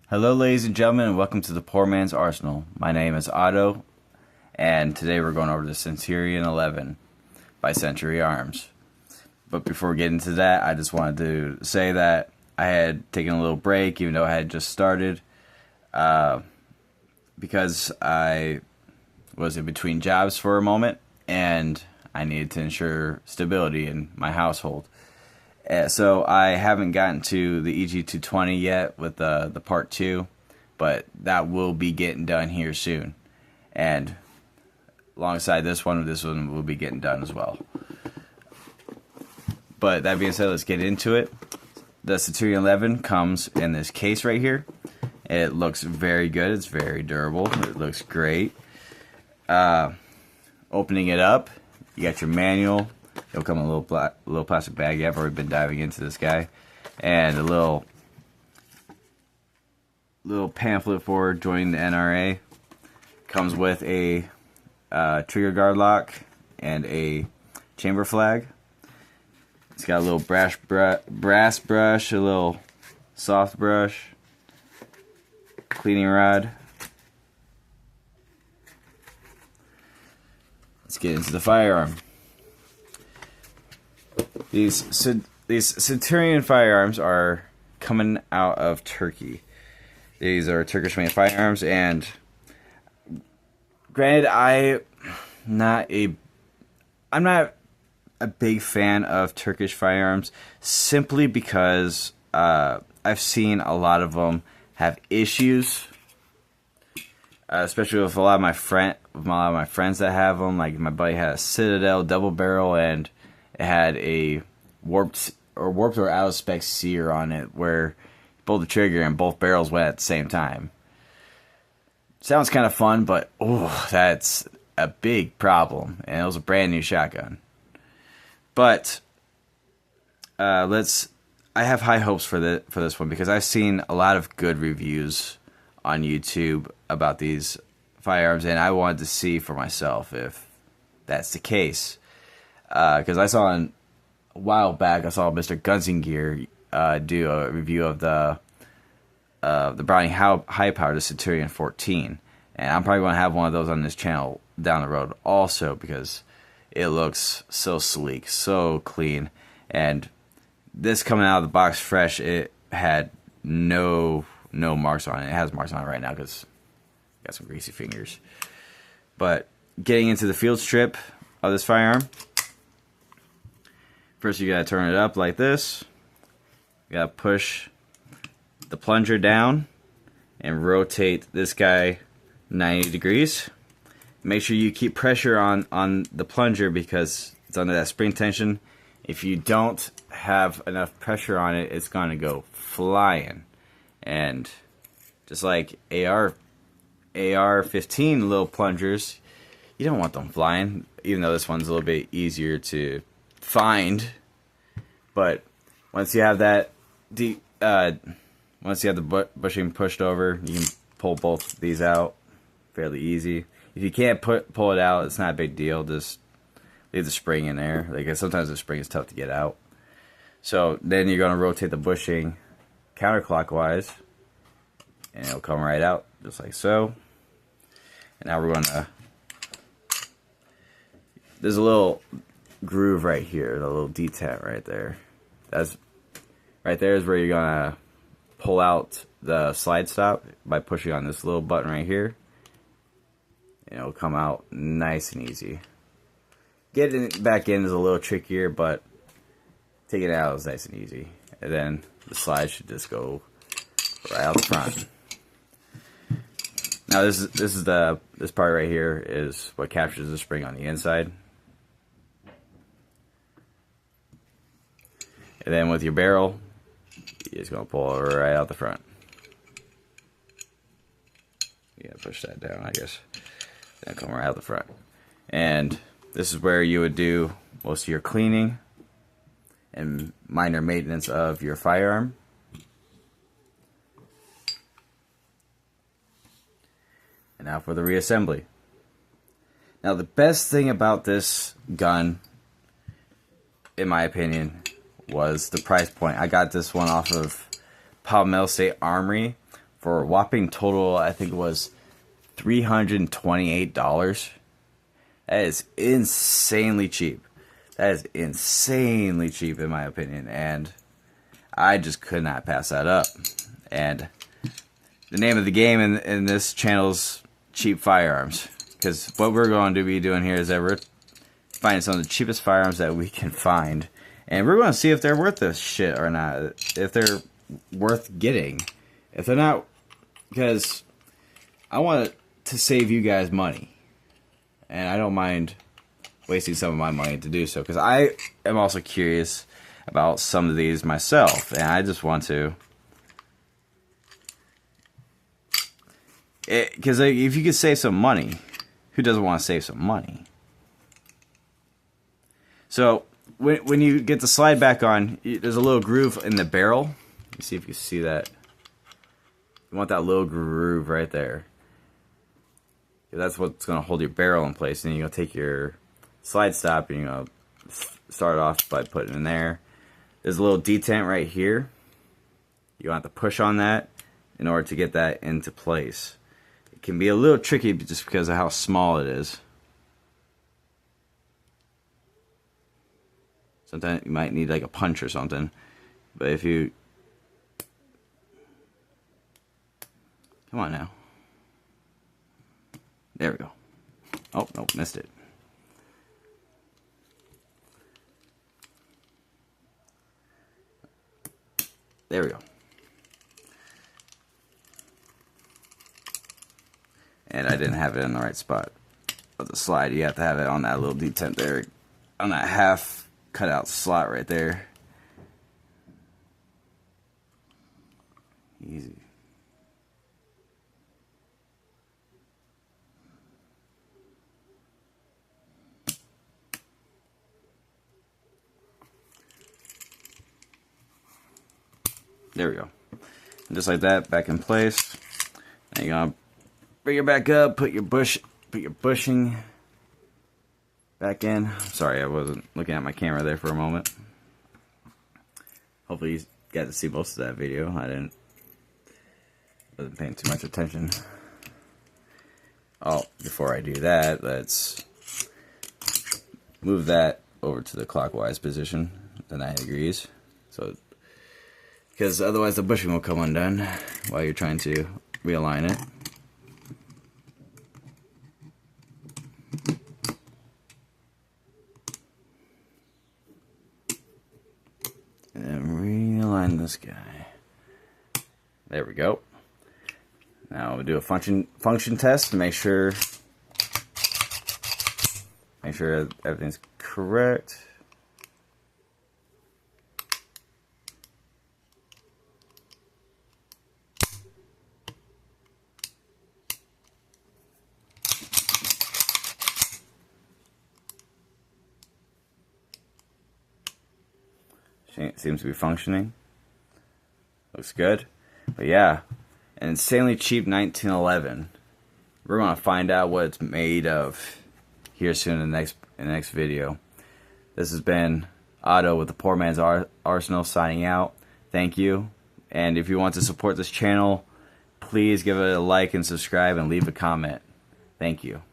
Hello, ladies and gentlemen, and welcome to the Poor Man's Arsenal. My name is Otto, and today we're going over the Centurion 11 by Century Arms. But before we get into that, I just wanted to say that I had taken a little break, even though I had just started, because I was in between jobs for a moment, and I needed to ensure stability in my household. So I haven't gotten to the EG220 yet with the part 2, but that will be getting done here soon. And alongside this one will be getting done as well. But that being said, let's get into it. The Centurion 11 comes in this case right here. It looks very good. It's very durable. It looks great. Opening it up, you got your manual. It'll come in a little plastic bag. Yeah, I've already been diving into this guy. And a little pamphlet for joining the NRA. Comes with a trigger guard lock and a chamber flag. It's got a little brass brush, a little soft brush, cleaning rod. Let's get into the firearm. These Centurion firearms are coming out of Turkey. These are Turkish-made firearms, and granted, I'm not a big fan of Turkish firearms, simply because I've seen a lot of them have issues, especially with a lot of my friends that have them. Like my buddy had a Citadel double barrel, and it had a warped or out of spec sear on it, where you pulled the trigger and both barrels went at the same time. Sounds kind of fun, but that's a big problem. And it was a brand new shotgun. But I have high hopes for this one, because I've seen a lot of good reviews on YouTube about these firearms, and I wanted to see for myself if that's the case. Because I saw a while back, I saw Mr. Guns and Gear do a review of the Browning high power, the Centurion 14, and I'm probably going to have one of those on this channel down the road also, because it looks so sleek, so clean, and this coming out of the box fresh, it had no marks on it. It has marks on it right now because got some greasy fingers. But getting into the field strip of this firearm. First, you gotta turn it up like this. You gotta push the plunger down and rotate this guy 90 degrees. Make sure you keep pressure on the plunger, because it's under that spring tension. If you don't have enough pressure on it, it's gonna go flying. And just like AR-15 little plungers, you don't want them flying, even though this one's a little bit easier to find. But once you have that once you have the bushing pushed over, you can pull both these out fairly easy. If you can't pull it out, it's not a big deal. Just leave the spring in there. Like, sometimes the spring is tough to get out. So then you're going to rotate the bushing counterclockwise, and it'll come right out just like so. And now we're going to, there's a little groove right here, a little detent right there. Right there is where you're going to pull out the slide stop by pushing on this little button right here. And it'll come out nice and easy. Getting it back in is a little trickier, but taking it out is nice and easy. And then the slide should just go right out the front. Now this part right here is what captures the spring on the inside. And then with your barrel, you're just gonna pull it right out the front. You gotta push that down, I guess. Then come right out the front. And this is where you would do most of your cleaning and minor maintenance of your firearm. And now for the reassembly. Now, the best thing about this gun, in my opinion, was the price point. I got this one off of Palmetto State Armory for a whopping total, I think it was $328. That is insanely cheap. That is insanely cheap in my opinion, and I just could not pass that up. And the name of the game in this channel's cheap firearms, because what we're going to be doing here is that we're finding some of the cheapest firearms that we can find, and we're going to see if they're worth this shit or not, if they're worth getting. If they're not, because I want to save you guys money, and I don't mind wasting some of my money to do so, because I am also curious about some of these myself, and I just want to, because if you could save some money, who doesn't want to save some money? So when you get the slide back on, there's a little groove in the barrel. Let me see if you can see that. You want that little groove right there. That's what's going to hold your barrel in place. And you're going to take your slide stop and you're going to start off by putting it in there. There's a little detent right here. You have to push on that in order to get that into place. It can be a little tricky just because of how small it is. Sometimes you might need like a punch or something. But if you... Come on now. There we go. Oh, nope, missed it. There we go. And I didn't have it in the right spot. But the slide, you have to have it on that little detent there. On that half cut out slot right there. Easy. There we go. And just like that, back in place. Now you're gonna bring it back up, put your bushing back in. Sorry, I wasn't looking at my camera there for a moment. Hopefully you got to see most of that video. I wasn't paying too much attention. Oh, before I do that, let's move that over to the clockwise position, the 90 degrees. So, because otherwise the bushing will come undone while you're trying to realign it. And then realign this guy. There we go. Now we'll do a function test to make sure everything's correct. Seems to be functioning. Looks good. But yeah, an insanely cheap 1911. We're gonna find out what it's made of here soon in the next video. This has been Otto with the Poor Man's Arsenal signing out. Thank you. And if you want to support this channel, please give it a like and subscribe and leave a comment. Thank you.